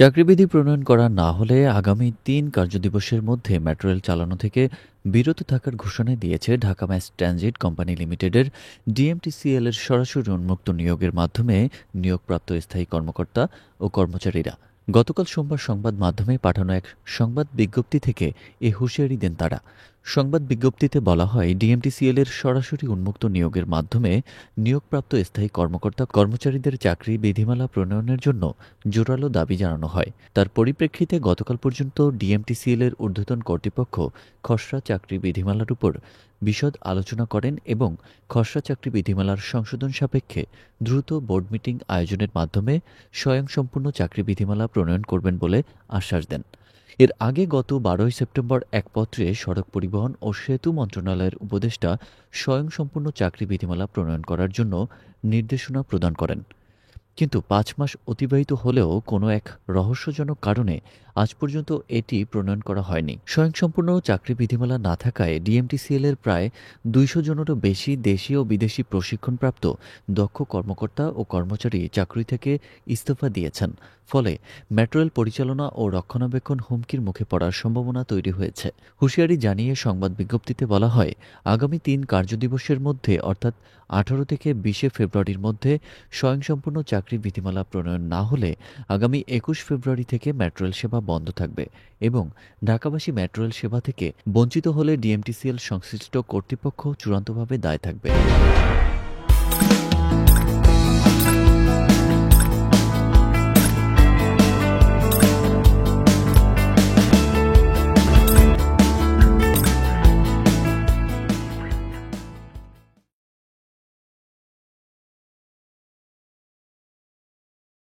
চাকরিবিধি প্রণয়ন করা না হলে আগামী ৩ কার্যদিবসের মধ্যে মেট্রো রেল চালানো থেকে বিরত থাকার ঘোষণা দিয়েছে ঢাকা ম্যাস ট্রানজিট কোম্পানি লিমিটেডের ডিএমটিসিএল এর সরাসরি উন্মুক্ত নিয়োগের মাধ্যমে নিয়োগপ্রাপ্ত স্থায়ী কর্মকর্তা ও কর্মচারীরা। গতকাল সোমবার সংবাদ মাধ্যমে পাঠানো এক সংবাদ বিজ্ঞপ্তি থেকে এ হুঁশিয়ারি দেন তারা। সংবাদ বিজ্ঞপ্তিতে বলা হয়, ডিএমটিসিএল এর সরাসরি উন্মুক্ত নিয়োগের মাধ্যমে নিয়োগপ্রাপ্ত স্থায়ী কর্মকর্তা কর্মচারীদের চাকরি বিধিমালা প্রণয়নের জন্য জোরালো দাবি জানানো হয়। তার পরিপ্রেক্ষিতে গতকাল পর্যন্ত ডিএমটিসিএল এর ঊর্ধ্বতন কর্তৃপক্ষ খসড়া চাকরি বিধিমালার উপর বিশদ আলোচনা করেন এবং খসড়া চাকরি বিধিমালার সংশোধন সাপেক্ষে দ্রুত বোর্ড মিটিং আয়োজনের মাধ্যমে স্বয়ংসম্পূর্ণ চাকরি বিধিমালা প্রণয়ন করবেন বলে আশ্বাস দেন। এর আগে গত ১২ সেপ্টেম্বর এক পত্রে সড়ক পরিবহন ও সেতু মন্ত্রণালয়ের উপদেষ্টা স্বয়ংসম্পূর্ণ চাকরি বিধিমালা প্রণয়ন করার জন্য নির্দেশনা প্রদান করেন। কিন্তু ৫ মাস অতিবাহিত হলেও কোনো এক রহস্যজনক কারণে আজ পর্যন্ত এটি প্রণয়ন করা হয়নি। স্বয়ংসম্পূর্ণ চাকরি বিধিমালা না থাকায় ডিএমটিসিএল এর প্রায় ২০০ জনেরও বেশি দেশি ও বিদেশি প্রশিক্ষণপ্রাপ্ত দক্ষ কর্মকর্তা ও কর্মচারী চাকরি থেকে ইস্তফা দিয়েছেন। ফলে মেট্রো রেল পরিচালনা ও রক্ষণাবেক্ষণ হুমকির মুখে পড়ার সম্ভাবনা তৈরি হয়েছে। হুঁশিয়ারি জানিয়ে সংবাদ বিজ্ঞপ্তিতে বলা হয়, আগামী ৩ কার্যদিবসের মধ্যে অর্থাৎ ১৮ থেকে ২০ ফেব্রুয়ারির মধ্যে স্বয়ংসম্পূর্ণ চাকরি বিধিমালা প্রণয়ন না হলে আগামী ২১ ফেব্রুয়ারি থেকে মেট্রো রেল সেবা বন্ধ থাকবে এবং ঢাকাবাসী মেট্রো রেল সেবা থেকে বঞ্চিত হলে ডিএমটিসিএল সংশ্লিষ্ট কর্তৃপক্ষ চূড়ান্তভাবে দায় থাকবে।